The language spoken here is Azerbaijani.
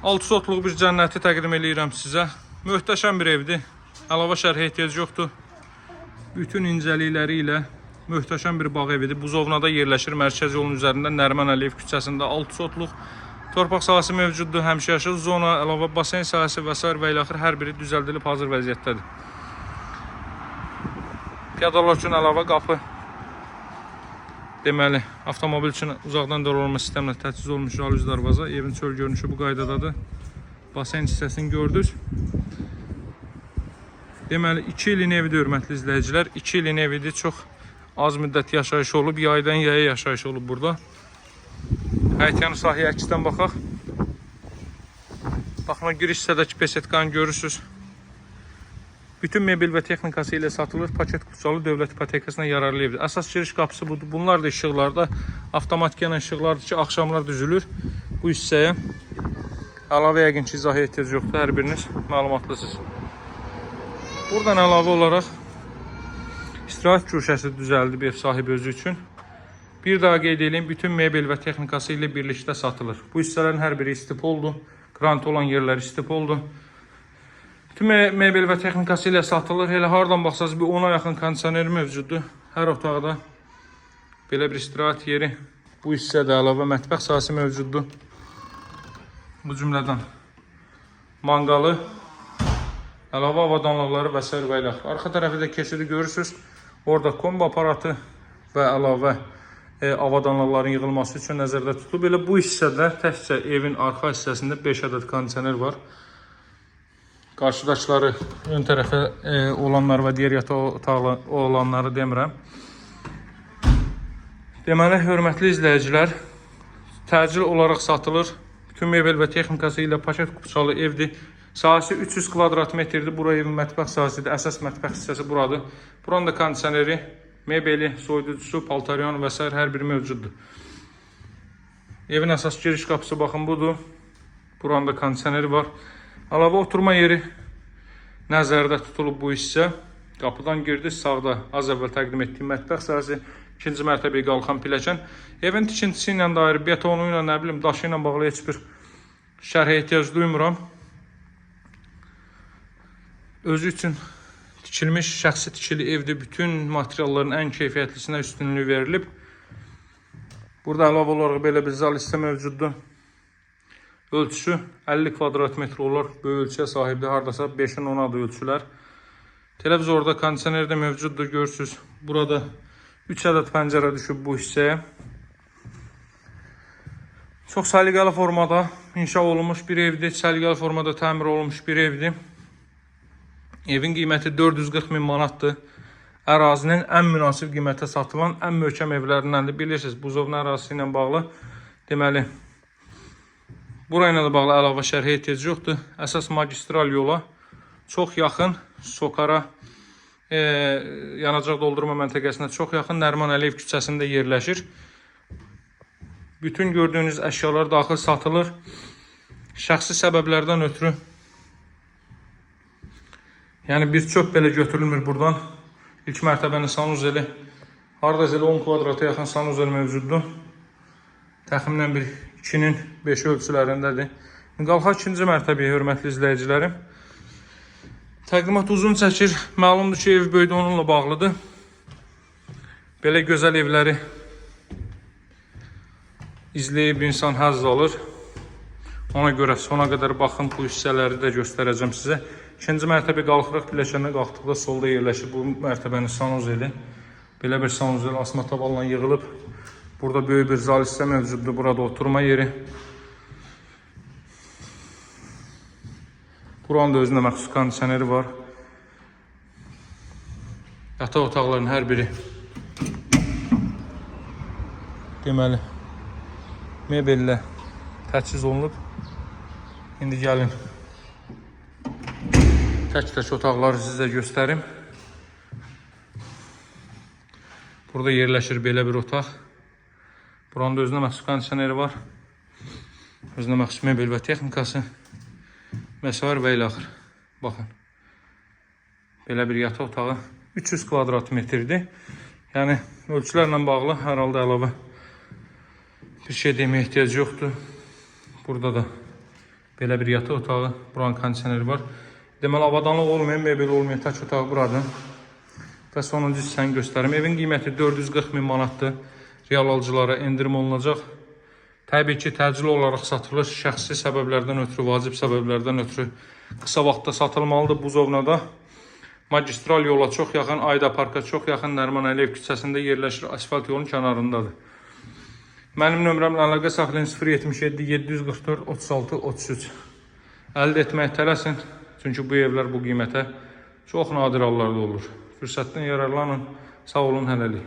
6 sotluq bir cənnəti təqdim edirəm sizə. Möhtəşəm bir evdir. Əlavə şərhə ehtiyac yoxdur. Bütün incəlikləri ilə möhtəşəm bir bağ evidir. Buzovnada yerləşir. Mərkəzi yolun üzərində Nəriman Əliyev küçəsində 6 sotluq torpaq sahəsi mövcuddur. Həmişəyaşıl zona, əlavə basen sahəsi və s. və ilə axır hər biri düzəldilib hazır vəziyyətdədir. Piyadalar üçün əlavə qapı. Deməli, avtomobil üçün uzaqdan dolanma sistemlə təchiz olmuş jalüz darvaza. Evin çöl görünüşü bu qaydadadır. Basen hissəsini gördünüz. Deməli, 2 ilin evidir, hörmətli izləyicilər. 2 ilin evidir, çox az müddət yaşayış olub. Yaydan yaya yaşayış olub burada. Həyətyanı sahəyə əksdən baxaq. Baxma, giriş hissədəki pesetkanı görürsünüz. Bütün mebel və texnikası ilə satılır. Paket qutsalı dövlət ipotekasına yararlı evdir. Əsas giriş qapısı budur. Bunlar da işıqlarda, avtomatik yanan işıqlardır ki, axşamlar düzülür. Bu hissəyə əlavə yəqin ki, izah ehtiyac yoxdur. Hər biriniz məlumatlısınız. Buradan əlavə olaraq istirahət köşəsi düzəldib ev sahibi özü üçün. Bir daha qeyd edeyim, bütün mebel və texnikası ilə birlikdə satılır. Bu hissələrin hər biri istipoldur. Qrant olan yerlər istipoldur. Bütün mebel və texnikası ilə satılır. Elə hardan baxsanız bir 10'a yaxın kondisioner mövcuddur. Hər otaqda belə bir istirahət yeri. Bu hissədə əlavə mətbəx sahəsi mövcuddur. Bu cümlədən manqalı, əlavə avadanlıqları və s. və ilə. Arxa tərəfdə keçidi görürsünüz. Orada kombi aparatı və əlavə avadanlıqların yığılması üçün nəzərdə tutulub. Belə bu hissədə təkcə evin arxa hissəsində 5 ədəd kondisioner var. Qarşıdaşları, ön tərəfə olanlar və digər yataq otağı olanları demirəm. Deməli, hörmətli izləyicilər, təcil olaraq satılır. Bütün mebel və texnikası ilə paket qupçalı evdir. Sahəsi 300 kvadrat metrdir. Bura evin mətbəx sahəsidir. Əsas mətbəx hissəsi buradır. Buranın da kondisioneri, mebeli, soyuducusu, paltaryon və s. hər biri mövcuddur. Evin əsas giriş qapısı baxın budur. Buranın da kondisioneri var. Əlavə oturma yeri nəzərdə tutulub bu hissə. Qapıdan girdiniz, sağda az əvvəl təqdim etdiyim mətbəx sahəsi, ikinci mərtəbəyə qalxan pilləkən. Evin tikintisi ilə dair, betonu ilə, nə bilim, daşı ilə bağlı heç bir şərhə ehtiyac duymuram. Özü üçün tikilmiş, şəxsi tikili evdir. Bütün materialların ən keyfiyyətlisinə üstünlük verilib. Burada əlavə olaraq belə bir zal hissə mövcuddur. Ölçüsü 50 kvadrat metr olur. Böyük ölçüyə sahibdir. Hardasa 5'in 10'adır ölçülər. Televizorda kondisioner də mövcuddur. Görürsünüz. Burada 3 ədəd pəncərə düşüb bu hissəyə. Çox səliqəli formada inşa olunmuş bir evdir. Səliqəli formada təmir olunmuş bir evdir. Evin qiyməti 440 min manatdır. Ərazinin ən münasib qiymətə satılan ən möhkəm evlərindəndir. Bilirsiniz, buzovna ərazisi ilə bağlı. Deməli, burayla da bağlı əlavə şərhə ehtiyac yoxdur. Əsas magistral yola çox yaxın, Sokara yanacaq doldurma məntəqəsinə çox yaxın Nəriman Əliyev küçəsində yerləşir. Bütün gördüyünüz əşyalar daxil satılır. Şəxsi səbəblərdən ötürü, yəni bir çöp belə götürülmür buradan. İlk mərtəbənin sanuzeli, hardasa 10 kvadrata yaxın sanuzel mövcuddur. Təxminən bir 2'nin 5 ölçülərindədir. Qalxaq ikinci mərtəbəyə, hörmətli izləyicilərim. Təqdimat uzun çəkir. Məlumdur ki, ev böyüdü onunla bağlıdır. Belə gözəl evləri izləyib insan həzz alır. Ona görə sona qədər baxın, bu hissələri də göstərəcəm sizə. İkinci mərtəbə qalxırıq, pilləkənə qalxdıqda solda yerləşir bu mərtəbənin sanuzeli. Belə bir sanuzel asma tavalla yığılıb. Burada böyük bir zal hissə mövcuddur. Burada oturma yeri. Buranın da özünə məxsus kondisioneri var. Yataq otaqların hər biri deməli mebellə təchiz olunub. İndi gəlin tək-tək otaqları sizə göstərim. Burada yerləşir belə bir otaq. Buranın da özünə məxsus kondisioneri var. Özünə məxsus mebel və texnikası və s. və ilə axır. Baxın. Belə bir yataq otağı 300 kvadrat metrdir. Yəni ölçülərlə bağlı hər halda əlavə bir şey deməyə ehtiyac yoxdur. Burada da Belə bir yataq otağı, buranın kondisioneri var. Deməli, avadanlıq olmayan, mebel olmayan tək otağı buradır. Və sonuncu hissəni göstərim. Evin qiyməti 440 min manatdır. Real alıcılara endirim olunacaq. Təbii ki, təcili olaraq satılır. Şəxsi səbəblərdən ötürü, vacib səbəblərdən ötürü qısa vaxtda satılmalıdır. Buzovnada magistral yola çox yaxın, Ayda Parka çox yaxın, Nəriman Əliyev küçəsində yerləşir. Asfalt yolun kənarındadır. Mənim nömrəmlə əlaqə saxlayın 077 744 36 33. Əldə etməyə tələsin. Çünki bu evlər bu qiymətə çox nadir hallarda olur. Fürsətdən yararlanın. Sağ olun, hələlik.